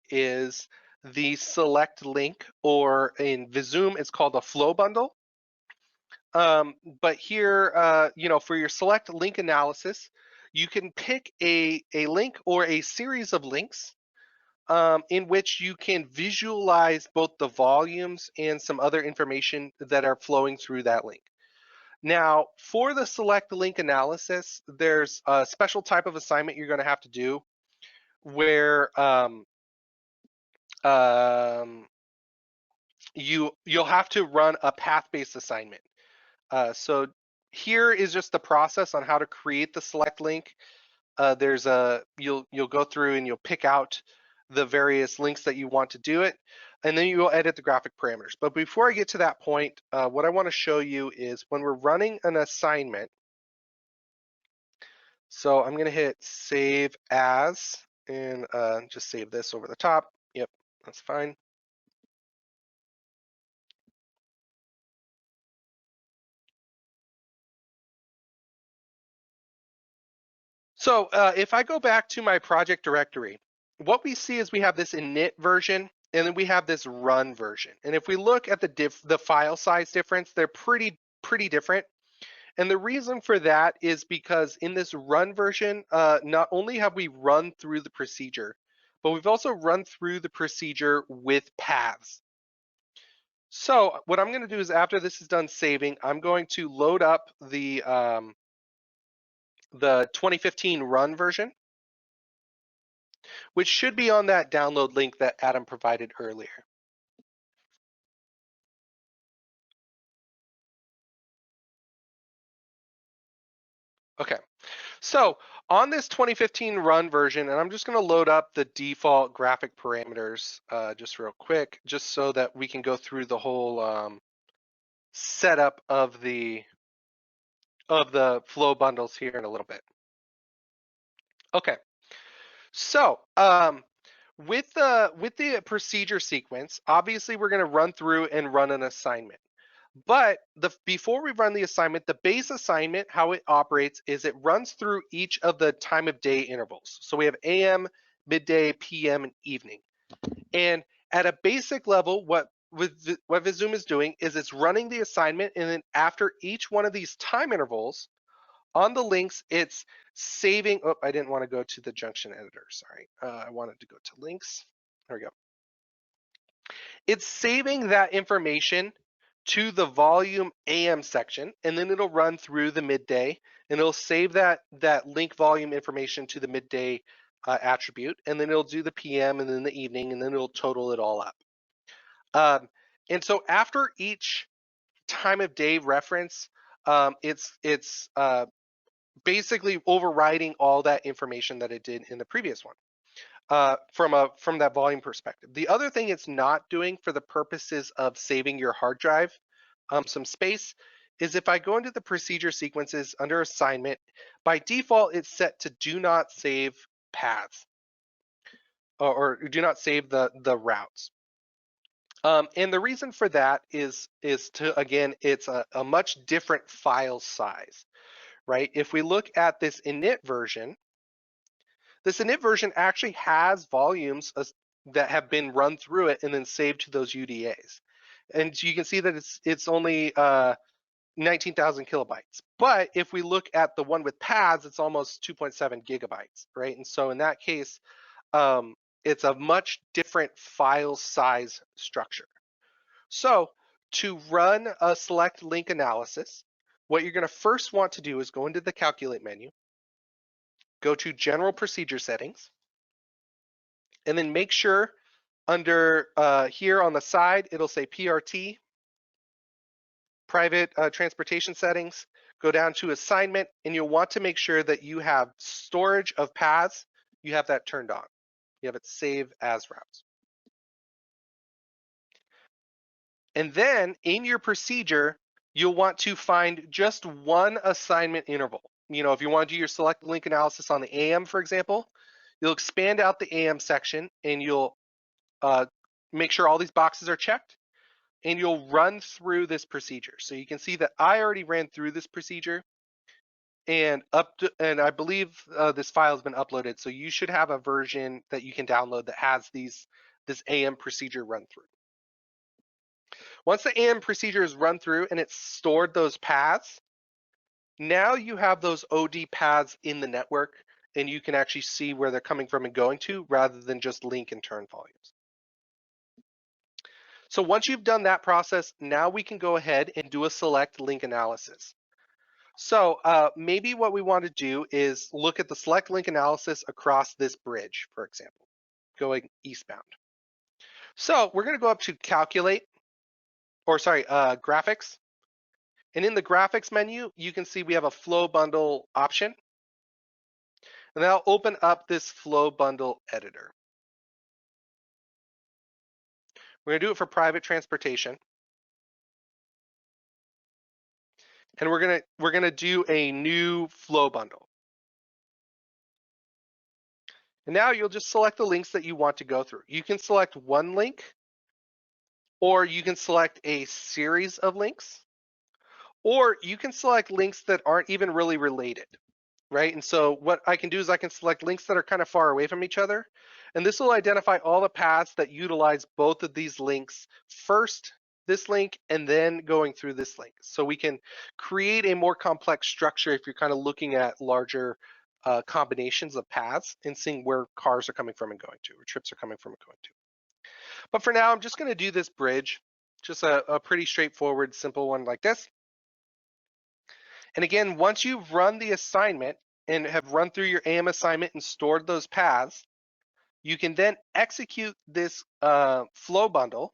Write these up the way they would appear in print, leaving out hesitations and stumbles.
is the select link, or in Visum, it's called a flow bundle. But here, for your select link analysis, you can pick a link or a series of links in which you can visualize both the volumes and some other information that are flowing through that link. Now, for the select link analysis, there's a special type of assignment you're going to have to do where you'll have to run a path-based assignment. So here is just the process on how to create the select link. You'll go through and you'll pick out the various links that you want to do it, and then you will edit the graphic parameters. But before I get to that point, what I want to show you is when we're running an assignment. So I'm going to hit save as and just save this over the top. Yep, that's fine. So if I go back to my project directory, what we see is we have this init version, and then we have this run version. And if we look at the file size difference, they're pretty different. And the reason for that is because in this run version, not only have we run through the procedure, but we've also run through the procedure with paths. So what I'm going to do is, after this is done saving, I'm going to load up the 2015 run version, which should be on that download link that Adam provided earlier. Okay, so on this 2015 run version, and I'm just going to load up the default graphic parameters just real quick, just so that we can go through the whole setup of the flow bundles here in a little bit. Okay, so with the procedure sequence, obviously we're going to run through and run an assignment. But before we run the assignment, the base assignment, how it operates is it runs through each of the time of day intervals. So we have AM, midday, PM, and evening. And at a basic level, what Visum is doing is it's running the assignment, and then after each one of these time intervals, on the links, it's saving. Oh, I didn't want to go to the junction editor. Sorry, I wanted to go to links. There we go. It's saving that information to the volume AM section, and then it'll run through the midday, and it'll save that link volume information to the midday attribute, and then it'll do the PM and then the evening, and then it'll total it all up. And so after each time of day reference, it's basically overriding all that information that it did in the previous one. From that volume perspective. The other thing it's not doing for the purposes of saving your hard drive some space is if I go into the procedure sequences under assignment, by default it's set to do not save paths or do not save the routes. And the reason for that is to, again, it's a much different file size, right? If we look at this init version, this init version actually has volumes that have been run through it and then saved to those UDAs. And you can see that it's only 19,000 kilobytes. But if we look at the one with paths, it's almost 2.7 gigabytes, right? And so in that case, it's a much different file size structure. So to run a select link analysis, what you're going to first want to do is go into the calculate menu, go to general procedure settings, and then make sure under here on the side, it'll say PRT, private transportation settings, go down to assignment, and you'll want to make sure that you have storage of paths, you have that turned on. You have it save as routes. And then in your procedure, you'll want to find just one assignment interval. You know, if you want to do your select link analysis on the AM, for example, you'll expand out the AM section and you'll make sure all these boxes are checked, and you'll run through this procedure. So you can see that I already ran through this procedure, and I believe this file has been uploaded, so you should have a version that you can download that has this AM procedure run through. Once the AM procedure is run through and it's stored those paths, now you have those OD paths in the network, and you can actually see where they're coming from and going to, rather than just link and turn volumes. So once you've done that process, now we can go ahead and do a select link analysis. So maybe what we want to do is look at the select link analysis across this bridge, for example, going eastbound. So we're going to go up to calculate, or sorry, graphics. And in the graphics menu, you can see we have a flow bundle option. And that'll open up this flow bundle editor. We're going to do it for private transportation. And we're going to do a new flow bundle. And now you'll just select the links that you want to go through. You can select one link, or you can select a series of links, or you can select links that aren't even really related, right? And so what I can do is I can select links that are kind of far away from each other, and this will identify all the paths that utilize both of these links first, this link, and then going through this link. So we can create a more complex structure if you're kind of looking at larger combinations of paths and seeing where cars are coming from and going to, or trips are coming from and going to. But for now, I'm just going to do this bridge, just a pretty straightforward, simple one like this. And again, once you've run the assignment and have run through your AM assignment and stored those paths, you can then execute this flow bundle.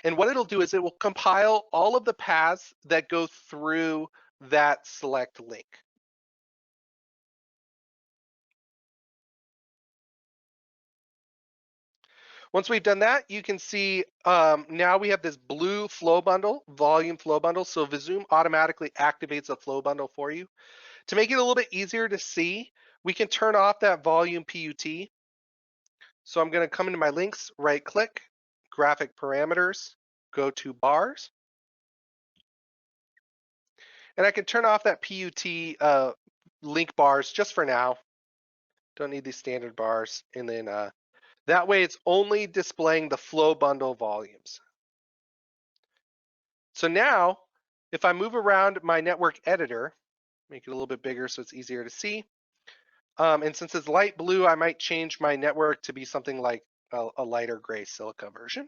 And what it'll do is it will compile all of the paths that go through that select link. Once we've done that, you can see now we have this blue flow bundle, volume flow bundle. So Visum automatically activates a flow bundle for you. To make it a little bit easier to see, we can turn off that volume PUT. So I'm going to come into my links, right click, graphic parameters, go to bars. And I can turn off that PUT link bars just for now. Don't need these standard bars. And then that way it's only displaying the flow bundle volumes. So now, if I move around my network editor, make it a little bit bigger so it's easier to see. And since it's light blue, I might change my network to be something like a lighter gray silica version.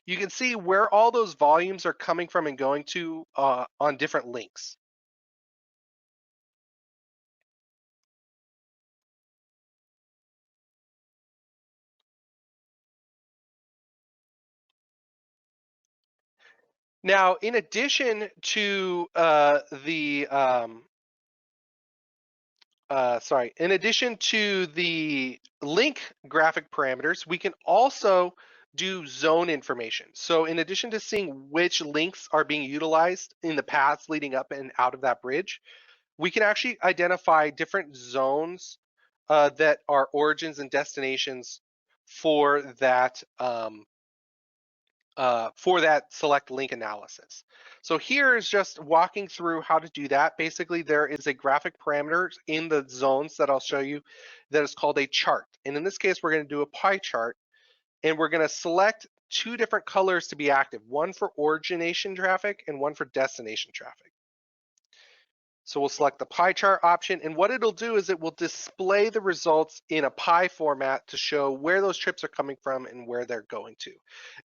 You can see where all those volumes are coming from and going to on different links. Now, in addition to in addition to the link graphic parameters, we can also do zone information. So in addition to seeing which links are being utilized in the paths leading up and out of that bridge, we can actually identify different zones that are origins and destinations for that select link analysis. So here is just walking through how to do that. Basically, there is a graphic parameter in the zones that I'll show you that is called a chart. And in this case, we're going to do a pie chart, and we're going to select two different colors to be active, one for origination traffic and one for destination traffic. So we'll select the pie chart option, and what it'll do is it will display the results in a pie format to show where those trips are coming from and where they're going to.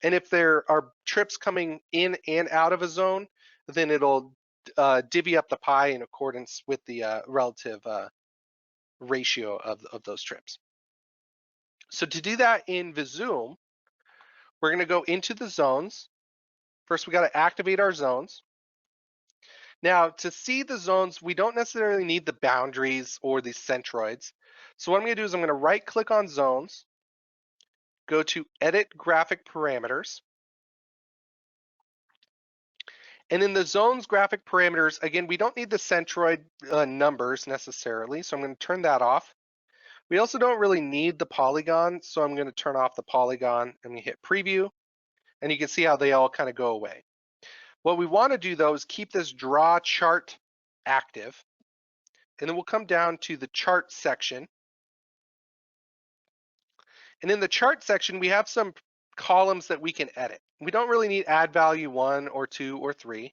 And if there are trips coming in and out of a zone, then it'll divvy up the pie in accordance with the relative ratio of those trips. So to do that in Visum, we're going to go into the zones. First, we got to activate our zones. Now, to see the zones, we don't necessarily need the boundaries or the centroids. So what I'm going to do is I'm going to right click on zones, go to edit graphic parameters. And in the zones graphic parameters, again, we don't need the centroid numbers necessarily. So I'm going to turn that off. We also don't really need the polygon. So I'm going to turn off the polygon and we hit preview. And you can see how they all kind of go away. What we want to do though is keep this draw chart active, and then we'll come down to the chart section. And in the chart section, we have some columns that we can edit. We don't really need add value 1 or 2 or 3. I'm going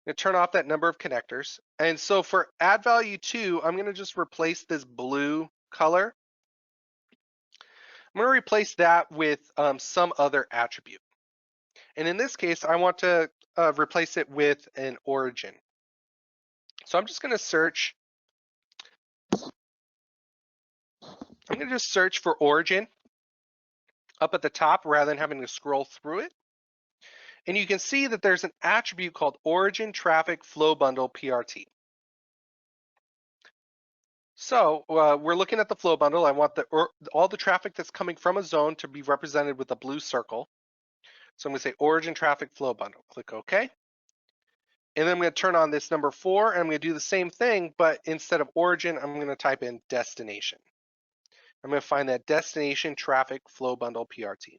to turn off that number of connectors. And so for add value 2, I'm going to just replace this blue color. I'm going to replace that with some other attribute. And in this case, I want to replace it with an origin. So I'm just going to search. I'm going to just search for origin up at the top rather than having to scroll through it. And you can see that there's an attribute called origin traffic flow bundle PRT. So we're looking at the flow bundle. I want all the traffic that's coming from a zone to be represented with a blue circle. So I'm going to say origin traffic flow bundle. Click OK. And then I'm going to turn on this number 4, and I'm going to do the same thing, but instead of origin, I'm going to type in destination. I'm going to find that destination traffic flow bundle PRT.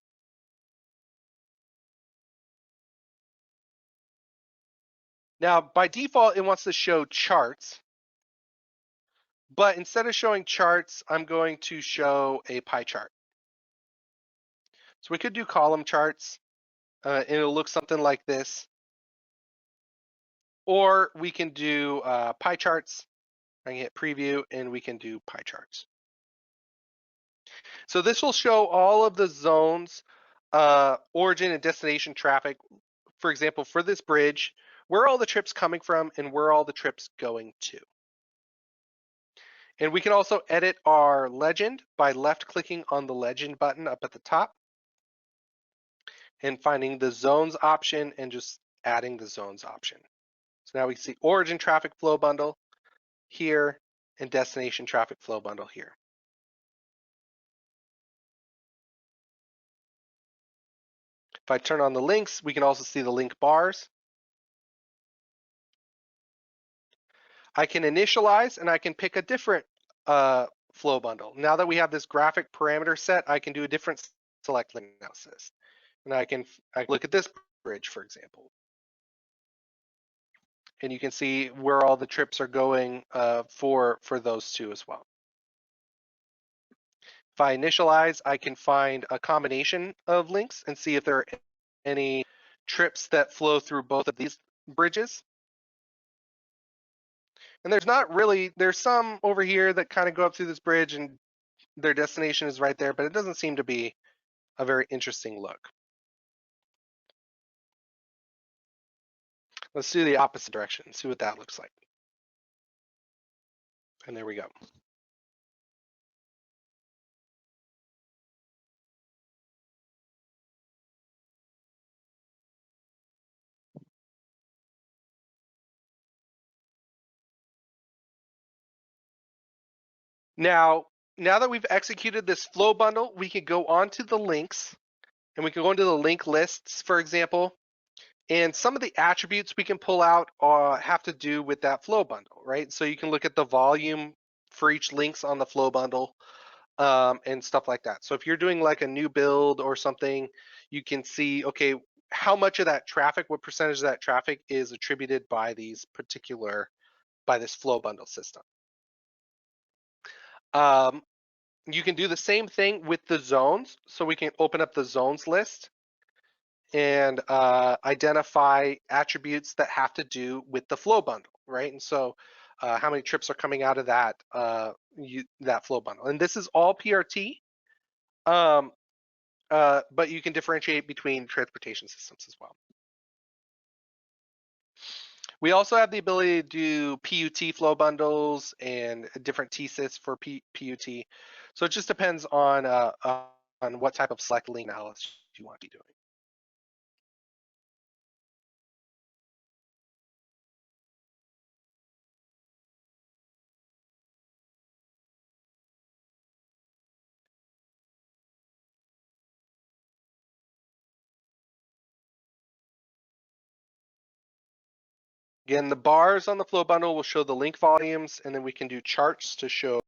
Now, by default, it wants to show charts. But instead of showing charts, I'm going to show a pie chart. So we could do column charts, and it'll look something like this. Or we can do pie charts. I can hit preview, and we can do pie charts. So this will show all of the zones, origin and destination traffic. For example, for this bridge, where are all the trips coming from and where are all the trips going to? And we can also edit our legend by left-clicking on the legend button up at the top and finding the zones option and just adding the zones option. So now we see origin traffic flow bundle here and destination traffic flow bundle here. If I turn on the links, we can also see the link bars. I can initialize and I can pick a different flow bundle. Now that we have this graphic parameter set, I can do a different select link analysis. And I can look at this bridge, for example. And you can see where all the trips are going for those two as well. If I initialize, I can find a combination of links and see if there are any trips that flow through both of these bridges. And there's some over here that kind of go up through this bridge and their destination is right there, but it doesn't seem to be a very interesting look. Let's do the opposite direction, see what that looks like. And there we go. Now that we've executed this flow bundle, we can go on to the links and we can go into the link lists, for example, and some of the attributes we can pull out have to do with that flow bundle, right? So you can look at the volume for each links on the flow bundle and stuff like that. So if you're doing like a new build or something, you can see, okay, how much of that traffic, what percentage of that traffic is attributed by this flow bundle system. You can do the same thing with the zones. So we can open up the zones list and identify attributes that have to do with the flow bundle, right? And so how many trips are coming out of that flow bundle. And this is all PRT, but you can differentiate between transportation systems as well. We also have the ability to do PUT flow bundles and different TSYS for PUT. So it just depends on what type of select link analysis you want to be doing. Again, the bars on the flow bundle will show the link volumes, and then we can do charts to show